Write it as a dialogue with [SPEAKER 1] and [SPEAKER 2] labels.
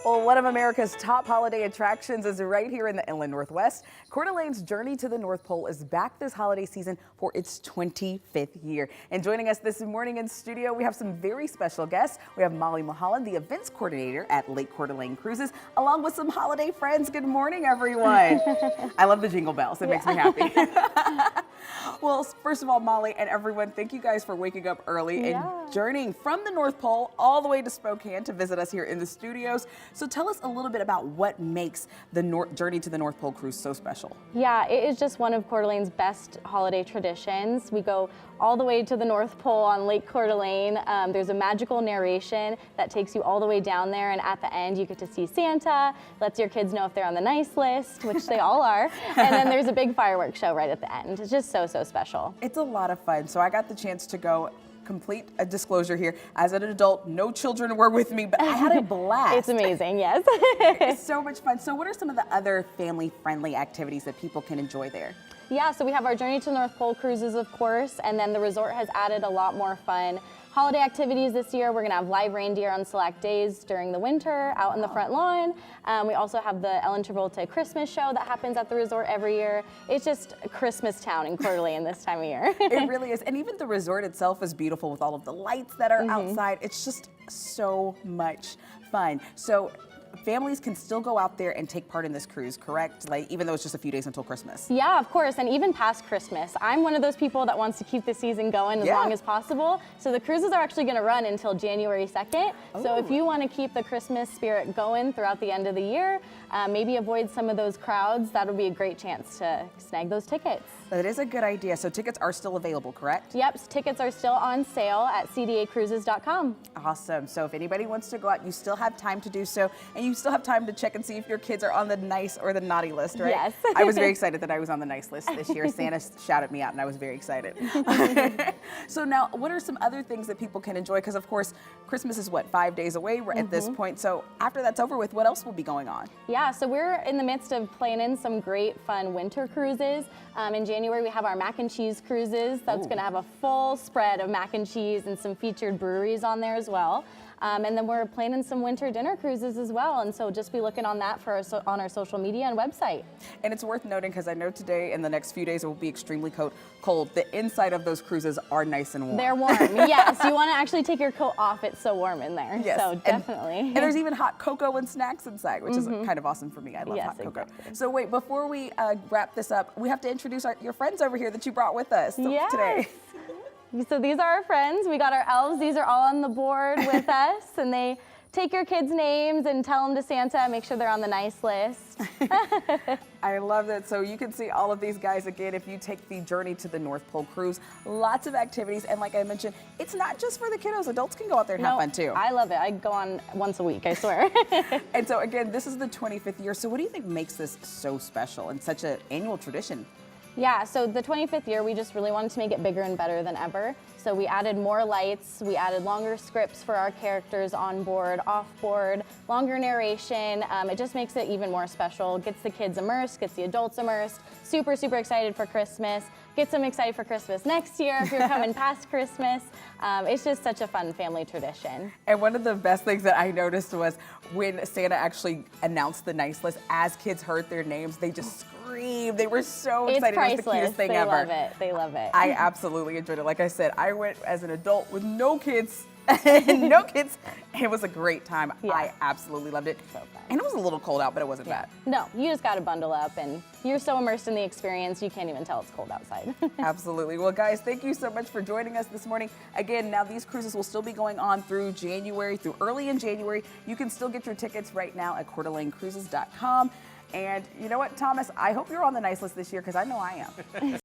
[SPEAKER 1] Well, one of America's top holiday attractions is right here in the Inland Northwest. Coeur d'Alene's Journey to the North Pole is back this holiday season for its 25th year. And joining us this morning in studio, we have some very special guests. We have Molly Mulholland, the events coordinator at Lake Coeur d'Alene Cruises, along with some holiday friends. Good morning, everyone. I love the jingle bells. It makes me happy. Well, first of all, Molly and everyone, thank you guys for waking up early and journeying from the North Pole all the way to Spokane to visit us here in the studios. So tell us a little bit about what makes the Journey to the North Pole cruise so special.
[SPEAKER 2] Yeah, it is just one of Coeur d'Alene's best holiday traditions. We go all the way to the North Pole on Lake Coeur d'Alene. There's a magical narration that takes you all the way down there, and at the end you get to see Santa, lets your kids know if they're on the nice list, which they all are, and then there's a big fireworks show right at the end. It's just so special.
[SPEAKER 1] It's a lot of fun. So I got the chance to go. Complete a disclosure here. As an adult, no children were with me, but I had a blast.
[SPEAKER 2] It's amazing, yes.
[SPEAKER 1] It's so much fun. So what are some of the other family-friendly activities that people can enjoy there?
[SPEAKER 2] Yeah, so we have our Journey to the North Pole cruises, of course, and then the resort has added a lot more fun holiday activities this year. We're going to have live reindeer on select days during the winter out in the front lawn. We also have the Ellen Travolta Christmas show that happens at the resort every year. It's just a Christmas town in Coeur d'Alene this time of year.
[SPEAKER 1] It really is. And even the resort itself is beautiful with all of the lights that are outside. It's just so much fun. So families can still go out there and take part in this cruise, correct? Like, even though it's just a few days until Christmas.
[SPEAKER 2] Yeah, of course, and even past Christmas. I'm one of those people that wants to keep the season going as long as possible. So the cruises are actually going to run until January 2nd. So if you want to keep the Christmas spirit going throughout the end of the year, maybe avoid some of those crowds, that'll be a great chance to snag those tickets.
[SPEAKER 1] That is a good idea. So tickets are still available, correct?
[SPEAKER 2] Yep, tickets are still on sale at cdacruises.com.
[SPEAKER 1] Awesome. So if anybody wants to go out, you still have time to do so, and you still have time to check and see if your kids are on the nice or the naughty list, right?
[SPEAKER 2] Yes.
[SPEAKER 1] I was very excited that I was on the nice list this year. Santa shouted me out, and I was very excited. So now, what are some other things that people can enjoy? Because, of course, Christmas is, what, 5 days away at this point. So after that's over with, what else will be going on? Yeah,
[SPEAKER 2] so we're in the midst of planning some great, fun winter cruises. In January, we have our mac and cheese cruises. That's going to have a full spread of mac and cheese and some featured breweries on there as well. And then we're planning some winter dinner cruises as well. And so just be looking on that for on our social media and website.
[SPEAKER 1] And it's worth noting, because I know today and the next few days it will be extremely cold. The inside of those cruises are nice and warm.
[SPEAKER 2] They're warm, yes. You want to actually take your coat off. It's so warm in there.
[SPEAKER 1] Yes.
[SPEAKER 2] So definitely.
[SPEAKER 1] And there's even hot cocoa and snacks inside, which is kind of awesome for me. I love hot cocoa.
[SPEAKER 2] Exactly.
[SPEAKER 1] So wait, before we wrap this up, we have to introduce your friends over here that you brought with us today.
[SPEAKER 2] So these are our friends. We got our elves. These are all on the board with us, and they take your kids' names and tell them to Santa, make sure they're on the nice list.
[SPEAKER 1] I love that. So you can see all of these guys again if you take the Journey to the North Pole cruise. Lots of activities, and like I mentioned, it's not just for the kiddos. Adults can go out there and have fun too.
[SPEAKER 2] I love it. I go on once a week, I swear.
[SPEAKER 1] And so again, this is the 25th year. So what do you think makes this so special and such an annual tradition?
[SPEAKER 2] Yeah, so the 25th year, we just really wanted to make it bigger and better than ever. So we added more lights, we added longer scripts for our characters on board, off board, longer narration. It just makes it even more special, gets the kids immersed, gets the adults immersed. Super, super excited for Christmas. Gets them excited for Christmas next year if you're coming past Christmas. It's just such a fun family tradition.
[SPEAKER 1] And one of the best things that I noticed was when Santa actually announced the nice list, as kids heard their names, they just screamed. They were so excited.
[SPEAKER 2] It's priceless.
[SPEAKER 1] It was the cutest thing ever.
[SPEAKER 2] They love it. They love it.
[SPEAKER 1] I absolutely enjoyed it. Like I said, I went as an adult with no kids. No kids. It was a great time. Yeah. I absolutely loved it. So fun. And it was a little cold out, but it wasn't bad.
[SPEAKER 2] No, you just got to bundle up, and you're so immersed in the experience, you can't even tell it's cold outside.
[SPEAKER 1] Absolutely. Well, guys, thank you so much for joining us this morning. Again, now these cruises will still be going on through January, through early in January. You can still get your tickets right now at CoeurD'AleneCruises.com. And you know what, Thomas? I hope you're on the nice list this year, because I know I am.